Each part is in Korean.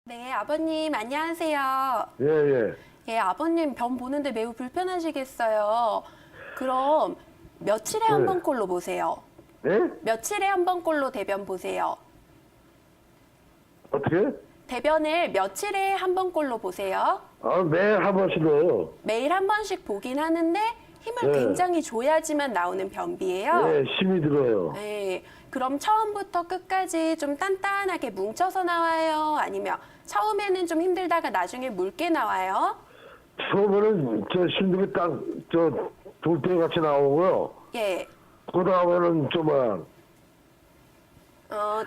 네, 아버님 안녕하세요. 예, 예. 예, 아버님 병 보는데 매우 불편하시겠어요. 그럼 며칠에 한 네. 번꼴로 보세요. 예? 며칠에 한 번꼴로 대변 보세요. 어떻게? 대변을 며칠에 한 번꼴로 보세요. 매일 한 번씩 넣어요. 매일 한 번씩 보긴 하는데 힘을 네. 굉장히 줘야지만 나오는 변비예요. 예, 힘이 들어요. 네, 그럼 처음부터 끝까지 좀 단단하게 뭉쳐서 나와요? 아니면 처음에는 좀 힘들다가 나중에 묽게 나와요? 처음에는 힘들게 돌덩이 같이 나오고요. 예. 그 다음에는 좀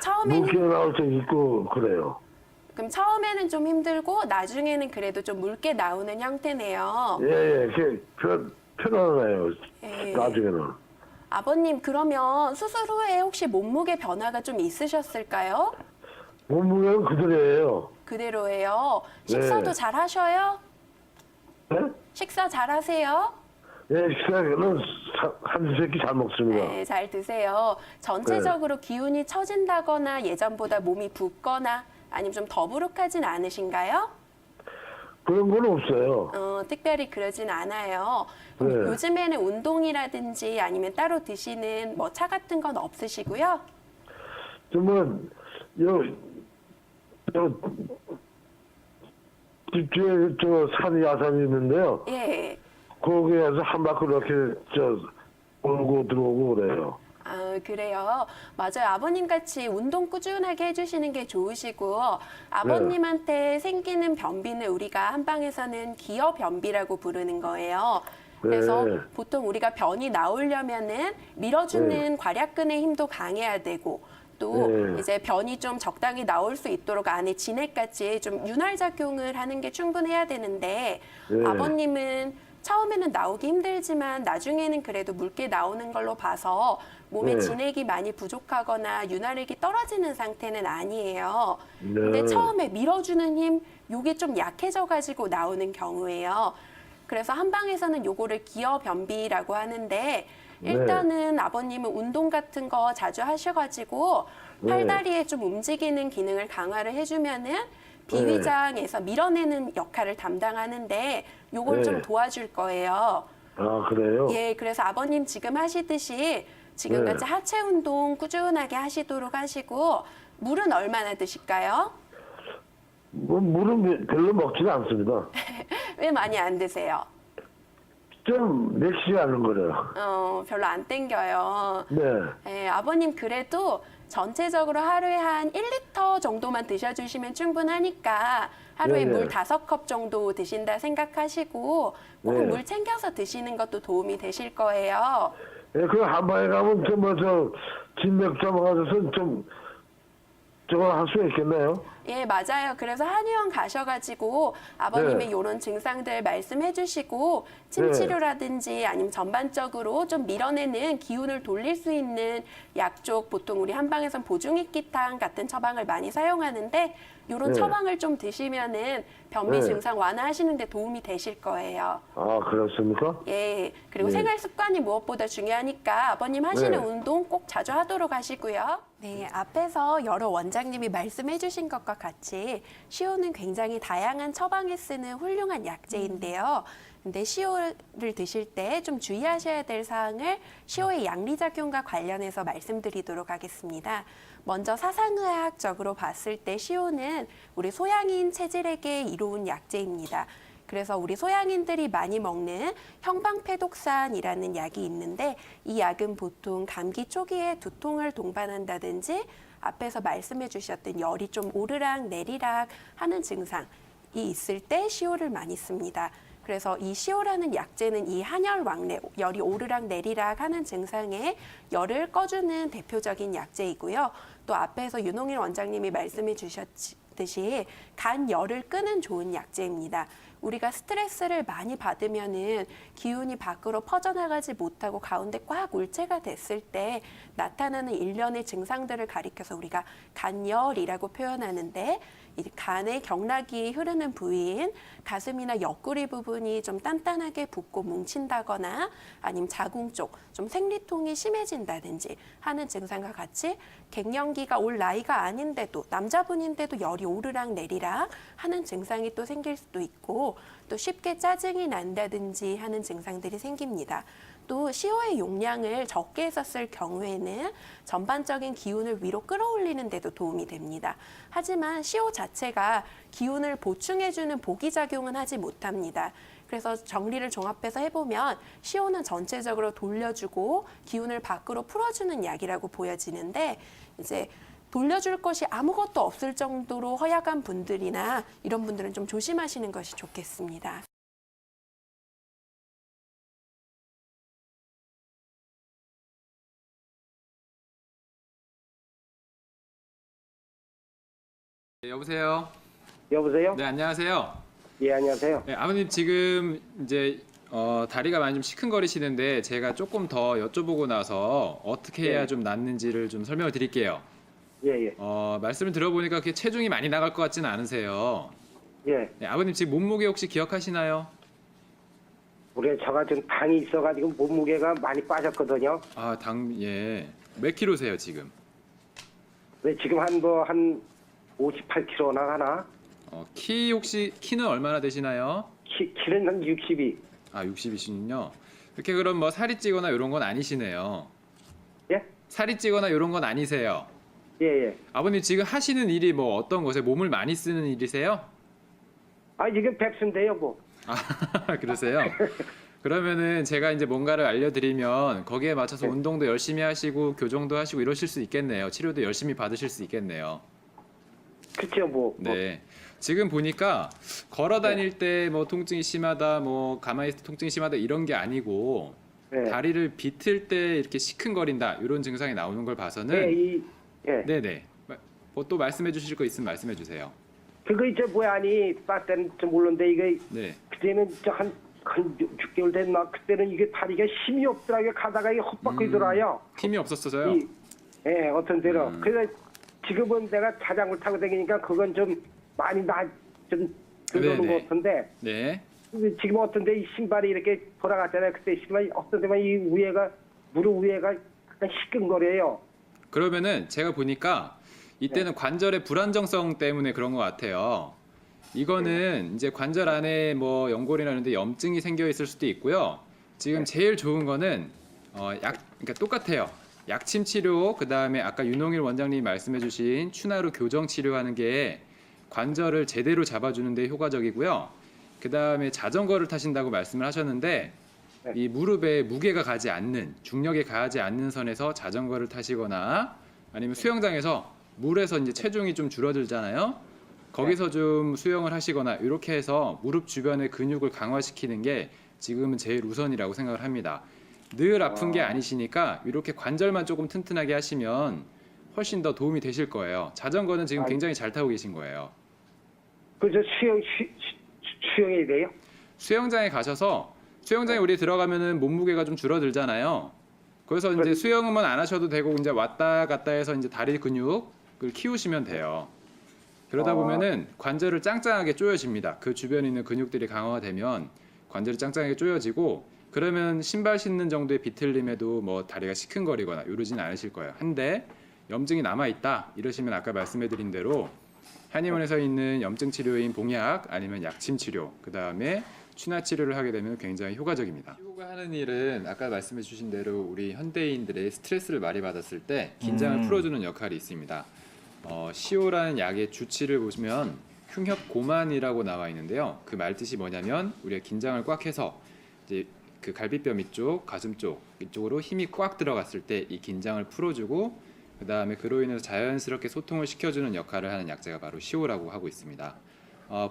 처음에는 뭉게 나올 때 있고 그래요. 그럼 처음에는 좀 힘들고 나중에는 그래도 좀 묽게 나오는 형태네요. 예, 예. 편안해요. 예. 나중에는. 아버님 그러면 수술 후에 혹시 몸무게 변화가 좀 있으셨을까요? 몸무게는 그대로예요. 그대로예요. 식사도 네. 잘 하셔요? 예? 식사 잘 하세요? 예, 식사는 한두 새끼 잘 먹습니다. 네, 잘 드세요. 전체적으로 네. 기운이 처진다거나 예전보다 몸이 붓거나 아니면 좀 더부룩하진 않으신가요? 그런 건 없어요. 특별히 그러진 않아요. 그럼 네. 요즘에는 운동이라든지 아니면 따로 드시는 뭐 차 같은 건 없으시고요? 정말, 집 뒤에 산이 야산이 있는데요. 예. 거기에서 한 바퀴 이렇게 돌고 들어오고 그래요. 아, 그래요. 맞아요. 아버님 같이 운동 꾸준하게 해주시는 게 좋으시고, 아버님한테 생기는 변비는 우리가 한방에서는 기어 변비라고 부르는 거예요. 그래서 네. 보통 우리가 변이 나오려면은 밀어주는 네. 괄약근의 힘도 강해야 되고, 또 네. 이제 변이 좀 적당히 나올 수 있도록 안에 진액같이 좀 윤활작용을 하는 게 충분해야 되는데, 네. 아버님은 처음에는 나오기 힘들지만 나중에는 그래도 묽게 나오는 걸로 봐서 몸에 네. 진액이 많이 부족하거나 윤활액이 떨어지는 상태는 아니에요. 근데 네. 처음에 밀어주는 힘, 요게 좀 약해져 가지고 나오는 경우예요. 그래서 한방에서는 요거를 기어 변비라고 하는데 일단은 아버님은 운동 같은 거 자주 하셔가지고 네. 팔다리에 좀 움직이는 기능을 강화를 해주면은 비위장에서 밀어내는 역할을 담당하는데 요걸 네. 좀 도와줄 거예요. 아, 그래요? 예, 그래서 아버님 지금 하시듯이 지금같이 네. 하체 운동 꾸준하게 하시도록 하시고 물은 얼마나 드실까요? 물은 별로 먹지는 않습니다. 왜 많이 안 드세요? 좀 맥시지 않은 거래요. 별로 안 땡겨요. 네. 예, 아버님 그래도 전체적으로 하루에 한 1리터 정도만 드셔주시면 충분하니까 하루에 네네. 물 5컵 정도 드신다 생각하시고 꼭 네. 물 챙겨서 드시는 것도 도움이 되실 거예요. 예, 그 한방에 가면 진맥 잡아가지고서 저거 할 수 있겠네요? 예, 맞아요. 그래서 한의원 가셔가지고 아버님의 네. 이런 증상들 말씀해 주시고 침 네. 치료라든지 아니면 전반적으로 좀 밀어내는 기운을 돌릴 수 있는 약 쪽 보통 우리 한방에선 보중익기탕 같은 처방을 많이 사용하는데 이런 네. 처방을 좀 드시면은 변비 네. 증상 완화하시는 데 도움이 되실 거예요. 아, 그렇습니까? 예. 그리고 네. 생활 습관이 무엇보다 중요하니까 아버님 하시는 네. 운동 꼭 자주 하도록 하시고요. 네, 앞에서 여러 원장님이 말씀해 주신 것과 같이 시오는 굉장히 다양한 처방에 쓰는 훌륭한 약재인데요. 근데 시오를 드실 때 좀 주의하셔야 될 사항을 시오의 양리작용과 관련해서 말씀드리도록 하겠습니다. 먼저 사상의학적으로 봤을 때 시오는 우리 소양인 체질에게 이로운 약재입니다. 그래서 우리 소양인들이 많이 먹는 형방패독산이라는 약이 있는데 이 약은 보통 감기 초기에 두통을 동반한다든지 앞에서 말씀해 주셨던 열이 좀 오르락 내리락 하는 증상이 있을 때 시오를 많이 씁니다. 그래서 이 시오라는 약재는 이 한열 왕래, 열이 오르락 내리락 하는 증상에 열을 꺼주는 대표적인 약재이고요. 또 앞에서 윤홍일 원장님이 말씀해 주셨듯이 간 열을 끄는 좋은 약재입니다. 우리가 스트레스를 많이 받으면은 기운이 밖으로 퍼져나가지 못하고 가운데 꽉 울체가 됐을 때 나타나는 일련의 증상들을 가리켜서 우리가 간열이라고 표현하는데, 이 간의 경락이 흐르는 부위인 가슴이나 옆구리 부분이 좀 단단하게 붓고 뭉친다거나 아니면 자궁 쪽 좀 생리통이 심해진다든지 하는 증상과 같이 갱년기가 올 나이가 아닌데도 남자분인데도 열이 오르락 내리락 하는 증상이 또 생길 수도 있고, 또 쉽게 짜증이 난다든지 하는 증상들이 생깁니다. 또 시호의 용량을 적게 했었을 경우에는 전반적인 기운을 위로 끌어올리는 데도 도움이 됩니다. 하지만 시호 자체가 기운을 보충해주는 보기작용은 하지 못합니다. 그래서 정리를 종합해서 해보면 시호는 전체적으로 돌려주고 기운을 밖으로 풀어주는 약이라고 보여지는데, 이제 돌려줄 것이 아무것도 없을 정도로 허약한 분들이나 이런 분들은 좀 조심하시는 것이 좋겠습니다. 네, 여보세요. 여보세요? 네, 안녕하세요. 예, 안녕하세요. 네, 아버님 지금 이제 다리가 많이 좀 시큰거리시는데 제가 조금 더 여쭤보고 나서 어떻게 해야 네. 좀 낫는지를 좀 설명을 드릴게요. 예, 예. 말씀을 들어보니까 그렇게 체중이 많이 나갈 것 같지는 않으세요. 예. 네, 아버님 지금 몸무게 혹시 기억하시나요? 우리 저가 좀 당이 있어가지고 몸무게가 많이 빠졌거든요. 아, 예. 몇 킬로세요 지금? 네, 지금 한 58kg나 하나? 키는 얼마나 되시나요? 키는 한 62. 아, 60이시군요. 이렇게 그럼 뭐 살이 찌거나 이런 건 아니시네요. 예? 살이 찌거나 이런 건 아니세요. 예, 예. 아버님 지금 하시는 일이 뭐 어떤 거세요? 몸을 많이 쓰는 일이세요? 아, 지금 백수인데요, 뭐. 아, 그러세요? 그러면은 제가 이제 뭔가를 알려드리면 거기에 맞춰서 네. 운동도 열심히 하시고 교정도 하시고 이러실 수 있겠네요. 치료도 열심히 받으실 수 있겠네요. 그쵸, 뭐. 네. 지금 보니까 걸어 다닐 때 뭐 통증이 심하다, 뭐 가만히 있을 때 통증이 심하다 이런 게 아니고 예. 다리를 비틀 때 이렇게 시큰거린다 이런 증상이 나오는 걸 예, 봐서는 예. 네네. 뭐 또 말씀해 주실 거 있으면 말씀해 주세요. 그거 이제 뭐야, 아니, 빠때는 좀 모르는데, 이게, 네. 그때는 한 6개월 됐나? 그때는 이게 다리가 힘이 없더라고요. 가다가 이게 헛바퀴 돌아요. 힘이 없었어요. 예, 어떤 데로. 그래서 지금은 내가 자전거 타고 다니니까 그건 좀 많이 좀 들어오는 네네. 것 같은데, 네. 근데 지금 어떤 데 이 신발이 이렇게 돌아갔잖아요. 그때 신발이 어떤 데만 이 위에가, 무릎 위에가 약간 시끈거려요. 그러면은 제가 보니까 이때는 관절의 불안정성 때문에 그런 것 같아요. 이거는 이제 관절 안에 뭐 연골이나 이런 데 염증이 생겨 있을 수도 있고요. 지금 제일 좋은 거는 그러니까 똑같아요. 약침 치료, 그다음에 아까 윤홍일 원장님이 말씀해 주신 추나로 교정 치료하는 게 관절을 제대로 잡아주는 데 효과적이고요. 그다음에 자전거를 타신다고 말씀을 하셨는데 네. 이 무릎에 무게가 가지 않는, 중력에 가지 않는 선에서 자전거를 타시거나 아니면 수영장에서 물에서 이제 체중이 좀 줄어들잖아요. 거기서 좀 수영을 하시거나 이렇게 해서 무릎 주변의 근육을 강화시키는 게 지금은 제일 우선이라고 생각을 합니다. 늘 아픈 게 아니시니까 이렇게 관절만 조금 튼튼하게 하시면 훨씬 더 도움이 되실 거예요. 자전거는 지금 굉장히 잘 타고 계신 거예요. 그저 수영해야 돼요? 수영장에 가셔서 수영장에 우리 들어가면은 몸무게가 좀 줄어들잖아요. 그래서 이제 수영은 안 하셔도 되고 이제 왔다 갔다 해서 이제 다리 근육을 키우시면 돼요. 그러다 보면은 관절을 짱짱하게 조여집니다. 그 주변에 있는 근육들이 강화가 되면 관절이 짱짱하게 조여지고, 그러면 신발 신는 정도의 비틀림에도 뭐 다리가 시큰거리거나 이러진 않으실 거예요. 한데 염증이 남아 있다 이러시면 아까 말씀해드린 대로 한의원에서 있는 염증 치료인 봉약 아니면 약침 치료, 그 다음에 추나 치료를 하게 되면 굉장히 효과적입니다. 시호가 하는 일은 아까 말씀해 주신 대로 우리 현대인들의 스트레스를 많이 받았을 때 긴장을 풀어주는 역할이 있습니다. 시호라는 약의 주치를 보시면 흉협고만이라고 나와 있는데요. 그 말뜻이 뭐냐면 우리가 긴장을 꽉 해서 이제 그 갈비뼈 이쪽, 가슴 쪽 이쪽으로 힘이 꽉 들어갔을 때 이 긴장을 풀어주고, 그 다음에 그로 인해서 자연스럽게 소통을 시켜주는 역할을 하는 약재가 바로 시호라고 하고 있습니다.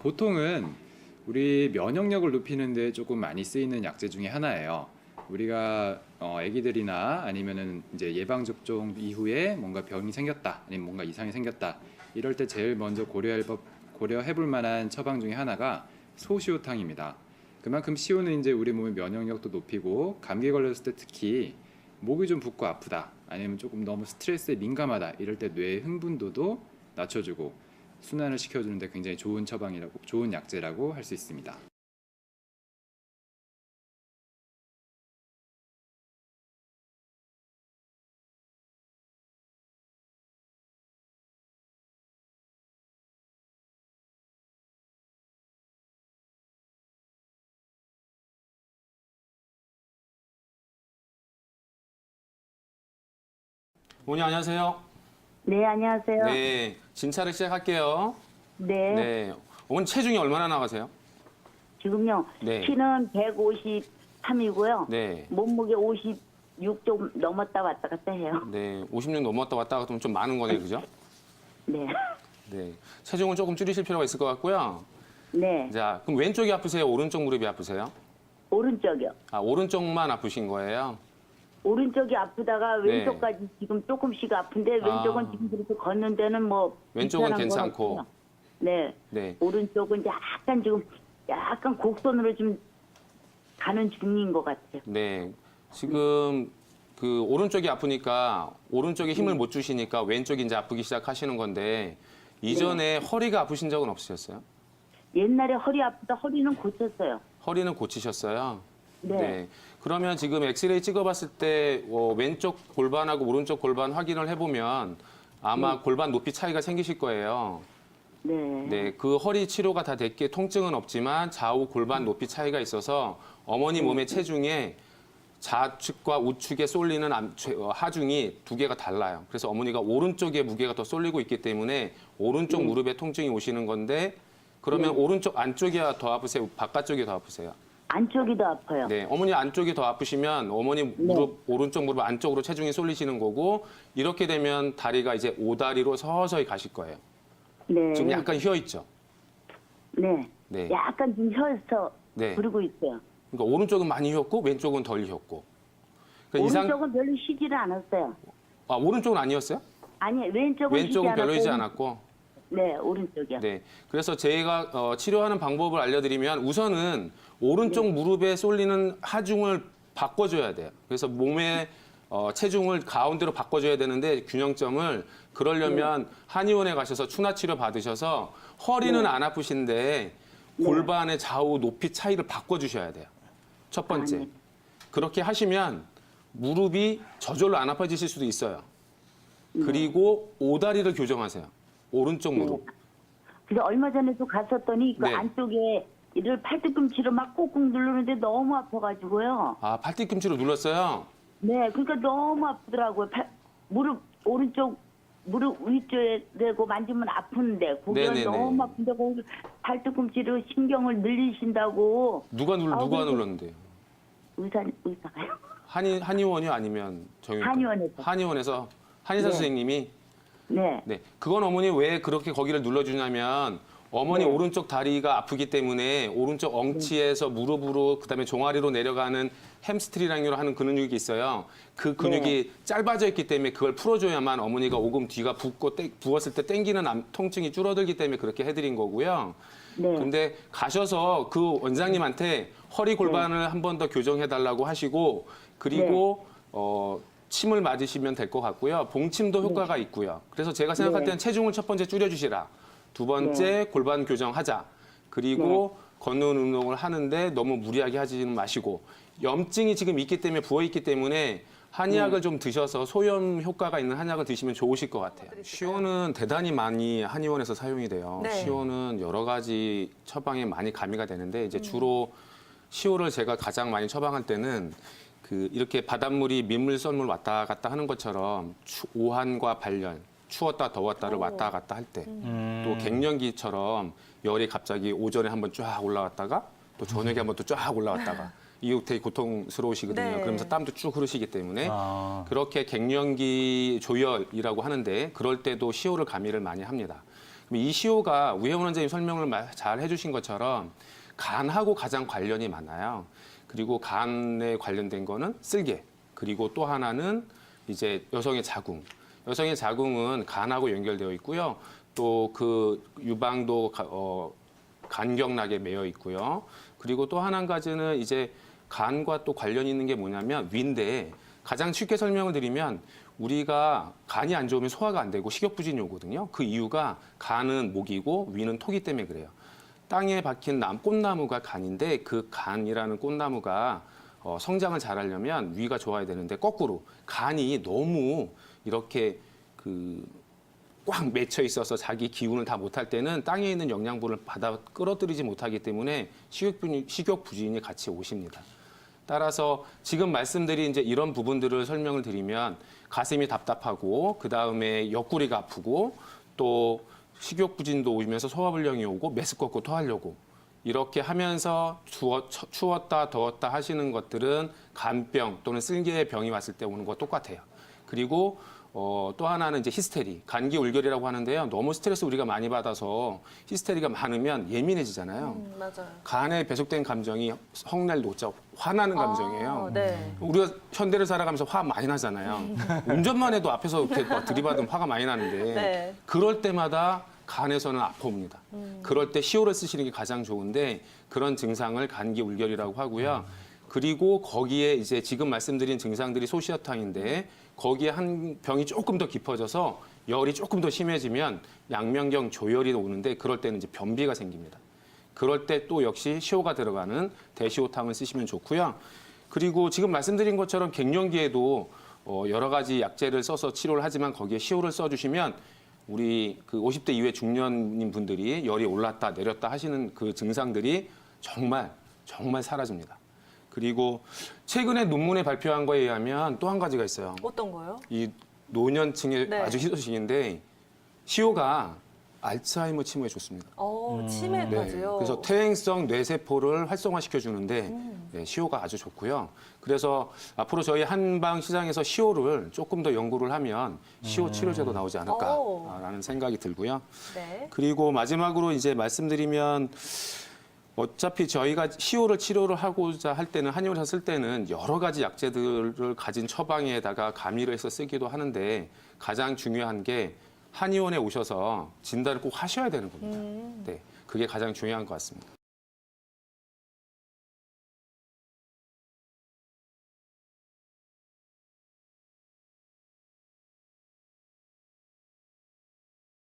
보통은 우리 면역력을 높이는 데 조금 많이 쓰이는 약재 중에 하나예요. 우리가 아기들이나 아니면은 이제 예방 접종 이후에 뭔가 병이 생겼다, 아니면 뭔가 이상이 생겼다 이럴 때 제일 먼저 고려해볼 만한 처방 중에 하나가 소시오탕입니다. 그만큼 시오는 이제 우리 몸의 면역력도 높이고 감기 걸렸을 때 특히 목이 좀 붓고 아프다 아니면 조금 너무 스트레스에 민감하다 이럴 때 뇌의 흥분도도 낮춰주고 순환을 시켜주는데 굉장히 좋은 처방이라고 좋은 약재라고 할 수 있습니다. 어머니 안녕하세요. 네, 안녕하세요. 네. 네, 진찰을 시작할게요. 네. 어머니 체중이 얼마나 나가세요? 지금요. 네. 키는 153이고요. 네. 몸무게 56 좀 넘었다 왔다 갔다 해요. 네, 56 넘었다 왔다 갔다 하면 좀 많은 거네, 그죠? 네. 네. 체중을 조금 줄이실 필요가 있을 것 같고요. 네. 자, 그럼 왼쪽이 아프세요? 오른쪽 무릎이 아프세요? 오른쪽이요. 아, 오른쪽만 아프신 거예요? 오른쪽이 아프다가 네. 왼쪽까지 지금 조금씩 아픈데 왼쪽은 지금 그렇게 걷는 데는 뭐 왼쪽은 불편한 건 괜찮고. 없어요. 네. 네. 오른쪽은 약간 지금 약간 곡선으로 좀 가는 중인 것 같아요. 네. 지금 그 오른쪽이 아프니까 오른쪽에 힘을 못 주시니까 왼쪽이 이제 아프기 시작하시는 건데 이전에 허리가 아프신 적은 없으셨어요? 옛날에 허리 아프다 허리는 고쳤어요. 허리는 고치셨어요? 네. 그러면 지금 엑스레이 찍어봤을 때 왼쪽 골반하고 오른쪽 골반 확인을 해보면 아마 골반 높이 차이가 생기실 거예요. 네. 네, 그 허리 치료가 다 됐기에 통증은 없지만 좌우 골반 높이 차이가 있어서 어머니 몸의 체중에 좌측과 우측에 쏠리는 하중이 두 개가 달라요. 그래서 어머니가 오른쪽에 무게가 더 쏠리고 있기 때문에 오른쪽 무릎에 통증이 오시는 건데 그러면 오른쪽 안쪽이 더 아프세요? 바깥쪽이 더 아프세요? 안쪽이 더 아파요. 네, 어머니 안쪽이 더 아프시면 어머니 무릎 오른쪽 무릎 안쪽으로 체중이 쏠리시는 거고 이렇게 되면 다리가 이제 오다리로 서서히 가실 거예요. 네. 지금 약간 휘어 있죠. 네. 네. 약간 좀 혀서 네. 부르고 있어요. 그러니까 오른쪽은 많이 휘었고 왼쪽은 덜 휘었고. 그러니까 오른쪽은 별로 쉬지를 않았어요. 아, 오른쪽은 아니었어요? 아니, 왼쪽은 왼쪽은 별로 쉬지 휘지 않았고. 않았고. 네, 오른쪽이요. 네. 그래서 제가 치료하는 방법을 알려드리면 우선은 오른쪽 무릎에 쏠리는 하중을 바꿔줘야 돼요. 그래서 몸의 체중을 가운데로 바꿔줘야 되는데 균형점을 그러려면 한의원에 가셔서 추나 치료 받으셔서 허리는 안 아프신데 골반의 좌우 높이 차이를 바꿔주셔야 돼요. 첫 번째. 네. 그렇게 하시면 무릎이 저절로 안 아파지실 수도 있어요. 그리고 오다리를 교정하세요. 오른쪽 무릎. 그래서 얼마 전에도 갔었더니 그 네. 안쪽에 이를 팔뚝꿈치로 막 꾹꾹 누르는데 너무 아파가지고요. 아, 팔뒤꿈치로 눌렀어요? 네, 그러니까 너무 아프더라고요. 무릎 오른쪽 무릎 위쪽에 대고 만지면 아픈데 거기가 네네네. 너무 아픈데 거기 팔뚝꿈치로 신경을 늘리신다고 누가 그래서- 눌렀는데요? 의사가요. 한의원이요? 아니면 정형외과? 한의원에서. 한의원에서 한의사 네. 선생님이? 네. 네. 그건 어머니 왜 그렇게 거기를 눌러주냐면 어머니 네. 오른쪽 다리가 아프기 때문에 오른쪽 엉치에서 무릎으로 그다음에 종아리로 내려가는 햄스트링이라고 하는 근육이 있어요. 그 근육이 짧아져 있기 때문에 그걸 풀어줘야만 어머니가 오금 뒤가 붓고 부었을 때 땡기는 통증이 줄어들기 때문에 그렇게 해드린 거고요. 네. 근데 가셔서 그 원장님한테 허리 골반을 한 번 더 교정해달라고 하시고 그리고 침을 맞으시면 될 것 같고요. 봉침도 효과가 있고요. 그래서 제가 생각할 때는 체중을 첫 번째 줄여주시라. 두 번째 골반 교정하자. 그리고 걷는 운동을 하는데 너무 무리하게 하지는 마시고 염증이 지금 있기 때문에 부어 있기 때문에 한의학을 좀 드셔서 소염 효과가 있는 한약을 드시면 좋으실 것 같아요. 시오는 대단히 많이 한의원에서 사용이 돼요. 네. 시오는 여러 가지 처방에 많이 가미가 되는데 이제 주로 시오를 제가 가장 많이 처방할 때는 그 이렇게 바닷물이 민물 썰물 왔다 갔다 하는 것처럼 오한과 발열, 추웠다 더웠다를 왔다 갔다 할 때, 또 갱년기처럼 열이 갑자기 오전에 한번 쫙 올라왔다가 또 저녁에 한번 또 쫙 올라왔다가 이거 되게 고통스러우시거든요. 네. 그러면서 땀도 쭉 흐르시기 때문에 아. 그렇게 갱년기 조열이라고 하는데 그럴 때도 시오를 가미를 많이 합니다. 그럼 이 시오가 우혜원 원장님 설명을 잘 해주신 것처럼 간하고 가장 관련이 많아요. 그리고 간에 관련된 거는 쓸개, 그리고 또 하나는 이제 여성의 자궁. 여성의 자궁은 간하고 연결되어 있고요. 또 그 유방도 간격나게 매여 있고요. 그리고 또 한 가지는 이제 간과 또 관련이 있는 게 뭐냐면 위인데 가장 쉽게 설명을 드리면 우리가 간이 안 좋으면 소화가 안 되고 식욕부진이 오거든요. 그 이유가 간은 목이고 위는 토기 때문에 그래요. 땅에 박힌 꽃나무가 간인데 그 간이라는 꽃나무가 성장을 잘하려면 위가 좋아야 되는데 거꾸로 간이 너무 이렇게 꽉 맺혀 있어서 자기 기운을 다 못할 때는 땅에 있는 영양분을 받아 끌어들이지 못하기 때문에 식욕부진이 같이 오십니다. 따라서 지금 말씀드린 이제 이런 부분들을 설명을 드리면 가슴이 답답하고 그 다음에 옆구리가 아프고 또 식욕부진도 오면서 소화불량이 오고 메스껍고 토하려고 이렇게 하면서 추웠다 더웠다 하시는 것들은 간병 또는 쓸개의 병이 왔을 때 오는 거 똑같아요. 그리고 또 하나는 이제 히스테리, 간기 울결이라고 하는데요. 너무 스트레스 우리가 많이 받아서 히스테리가 많으면 예민해지잖아요. 맞아요. 간에 배속된 감정이 성날 노자, 화나는 감정이에요. 네. 우리가 현대를 살아가면서 화 많이 나잖아요. 운전만 해도 앞에서 이렇게 막 들이받으면 화가 많이 나는데 네. 그럴 때마다 간에서는 아파옵니다. 그럴 때 시오를 쓰시는 게 가장 좋은데 그런 증상을 간기 울결이라고 하고요. 그리고 거기에 이제 지금 말씀드린 증상들이 소시어탕인데 거기에 한 병이 조금 더 깊어져서 열이 조금 더 심해지면 양면경 조열이 오는데 그럴 때는 이제 변비가 생깁니다. 그럴 때 또 역시 시오가 들어가는 대시오탕을 쓰시면 좋고요. 그리고 지금 말씀드린 것처럼 갱년기에도 여러 가지 약재를 써서 치료를 하지만 거기에 시오를 써주시면 우리 그 50대 이후의 중년인 분들이 열이 올랐다 내렸다 하시는 그 증상들이 정말 사라집니다. 그리고 최근에 논문에 발표한 거에 의하면 또 한 가지가 있어요. 어떤 거요? 이 노년층의 네. 아주 희소식인데 시오가 알츠하이머 치료에 좋습니다. 치매까지요. 그래서 퇴행성 뇌세포를 활성화시켜 주는데 네, 시오가 아주 좋고요. 그래서 앞으로 저희 한방 시장에서 시오를 조금 더 연구를 하면 시오 치료제도 나오지 않을까라는 생각이 들고요. 네. 그리고 마지막으로 이제 말씀드리면 어차피 저희가 시오를 치료를 하고자 할 때는 한의원에서 쓸 때는 여러 가지 약재들을 가진 처방에다가 가미를 해서 쓰기도 하는데 가장 중요한 게 한의원에 오셔서 진단을 꼭 하셔야 되는 겁니다. 네, 그게 가장 중요한 것 같습니다.